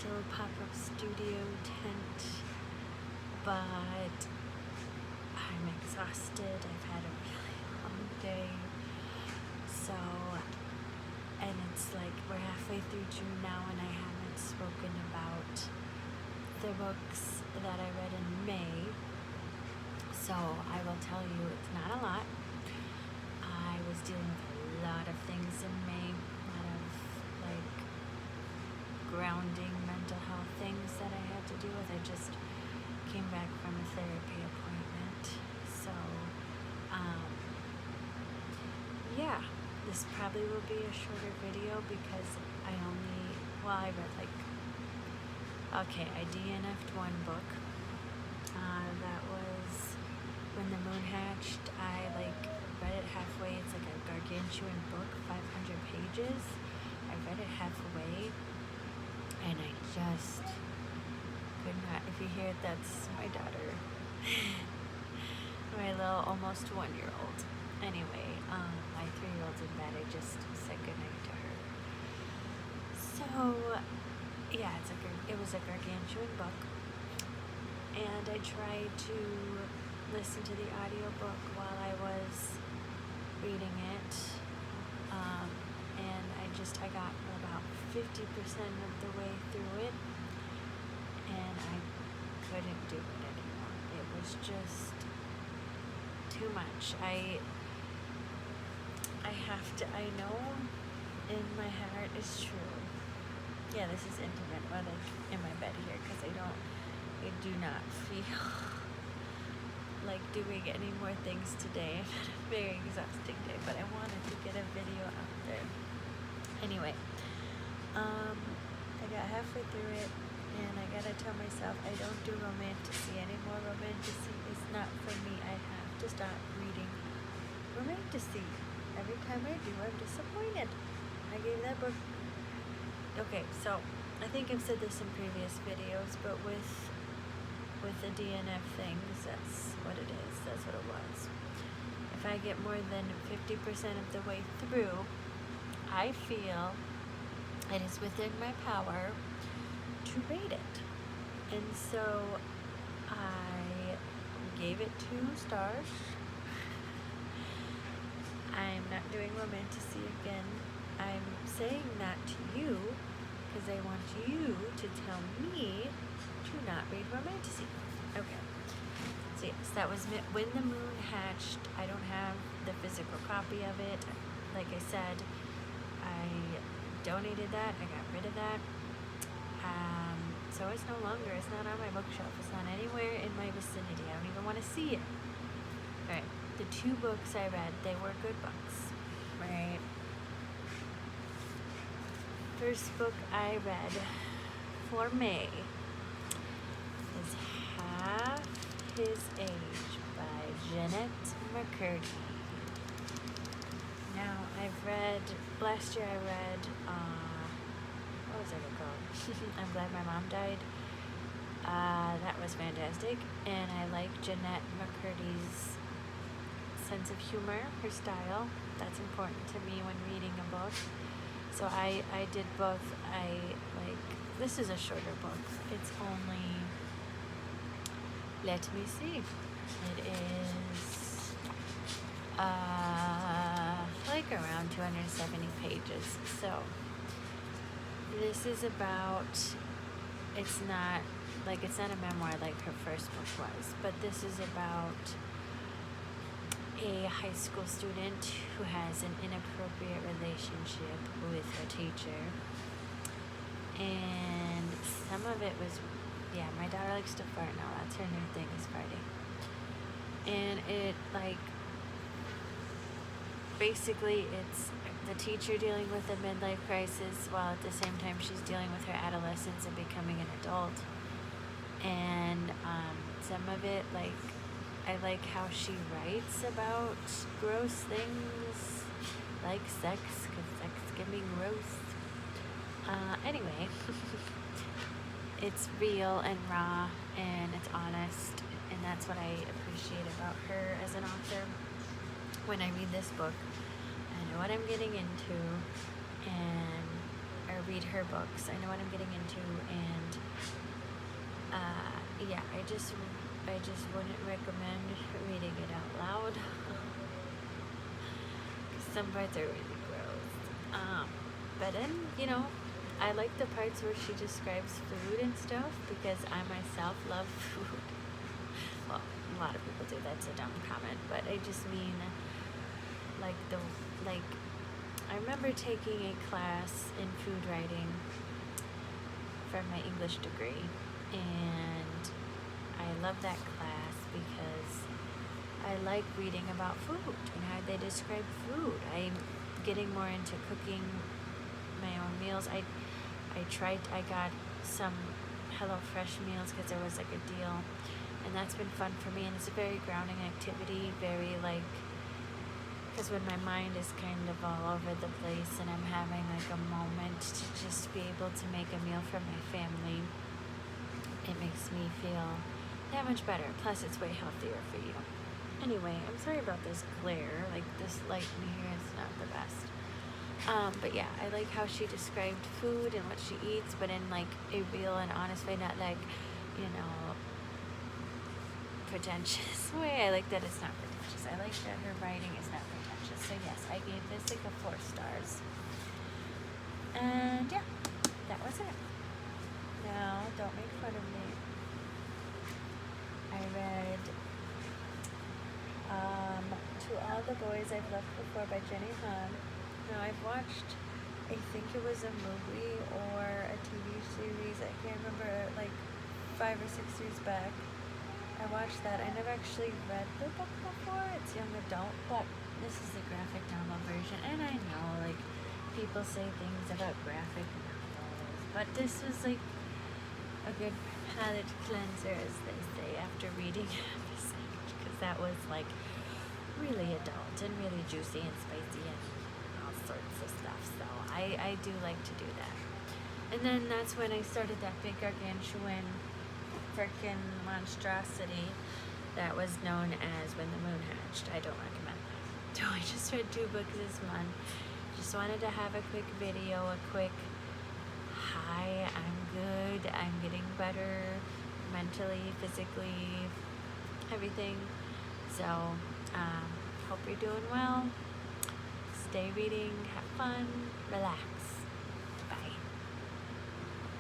little pop-up studio tent, but I'm exhausted. I've had a really long day. So, and it's like we're halfway through June now and I haven't spoken about the books that I read in May. So I will tell you it's not a lot. I was dealing with a lot of things in May, a lot of like grounding mental health things that I had to deal with. I just came back from a therapy appointment. So, yeah, this probably will be a shorter video because I read like, okay, I DNF'd one book. That was When the Moon Hatched. I read it halfway. It's like a gargantuan book, 500 pages. I read it halfway and I just could not. If you hear it, that's my daughter. My little almost 1-year-old. Anyway, my 3-year-old's in bed. I just said goodnight to her. So, yeah, it was a gargantuan book. And I tried to listen to the audiobook while I was reading it. And I got about 50% of the way through it. And I couldn't do it anymore. It was just too much. I know in my heart it's true. Yeah, this is intimate, but in my bed here, because I do not feel like doing any more things today. I've had a very exhausting day, but I wanted to get a video out there. Anyway, I got halfway through it, and I gotta tell myself I don't do romantasy anymore. Romantasy is not for me. I have to stop reading romantasy. Every time I do, I'm disappointed. I gave that book. Okay, so I think I've said this in previous videos, but with the DNF things, that's what it is. That's what it was. If I get more than 50% of the way through, I feel it is within my power to rate it. And so I gave it 2 stars. I'm not doing romantasy again. I'm saying that to you because I want you to tell me to not read romantasy. Okay. So yes, that was When the Moon Hatched. I don't have the physical copy of it. Like I said, I donated that. I got rid of that. So it's not on my bookshelf. It's not anywhere in my vicinity. I don't even want to see it. Alright, the 2 books I read, they were good books, right? First book I read for May is Half His Age by Jennette McCurdy. Now, last year I read, what was it called? I'm Glad My Mom Died. That was fantastic, and I like Jennette McCurdy's sense of humor, her style. That's important to me when reading a book. So I did both. This is a shorter book. It's only, let me see. It is around 270 pages. So this is about, it's not a memoir like her first book was, but this is about a high school student who has an inappropriate relationship with her teacher. And some of it was, yeah, my daughter likes to fart now. That's her new thing, is farting. And it, basically it's the teacher dealing with a midlife crisis while at the same time she's dealing with her adolescence and becoming an adult. And some of it, I like how she writes about gross things like sex, because sex can be gross. Anyway, it's real and raw and it's honest, and that's what I appreciate about her as an author. When I read this book, I know what I'm getting into, and I read her books. I know what I'm getting into, and yeah, I just wouldn't recommend reading it out loud. Some parts are really gross. But then, I like the parts where she describes food and stuff because I myself love food. Well, a lot of people do. That's a dumb comment, but I just mean like I remember taking a class in food writing for my English degree, and I love that class because I like reading about food and how they describe food. I'm getting more into cooking my own meals. I got some HelloFresh meals because there was like a deal, and that's been fun for me, and it's a very grounding activity, very like, because when my mind is kind of all over the place and I'm having like a moment to just be able to make a meal for my family, it makes me feel that much better. Plus it's way healthier for you. Anyway, I'm sorry about this glare, like this light in here is not the best. But yeah, I like how she described food and what she eats, but in like a real and honest way, not like, pretentious way. I like that it's not pretentious. I like that her writing is not pretentious. So yes, I gave this like a 4 stars. And yeah, that was it. Now, don't make fun of me. I read To All the Boys I've Loved Before by Jenny Han. Now I've watched, I think it was a movie or a TV series, I can't remember, like 5 or 6 years back. I watched that. I never actually read the book before. It's young adult, but this is the graphic novel version. And I know, like, people say things about graphic novels, but this was like a good palate cleanser, as they say, after reading this, because that was like really adult and really juicy and spicy and all sorts of stuff. So I do like to do that. And then that's when I started that big gargantuan frickin' monstrosity that was known as When the Moon Hatched. I don't recommend that. So I just read 2 books this month. Just wanted to have a quick video, a quick hi, I'm good, I'm getting better mentally, physically, everything. So hope you're doing well. Stay reading, have fun, relax.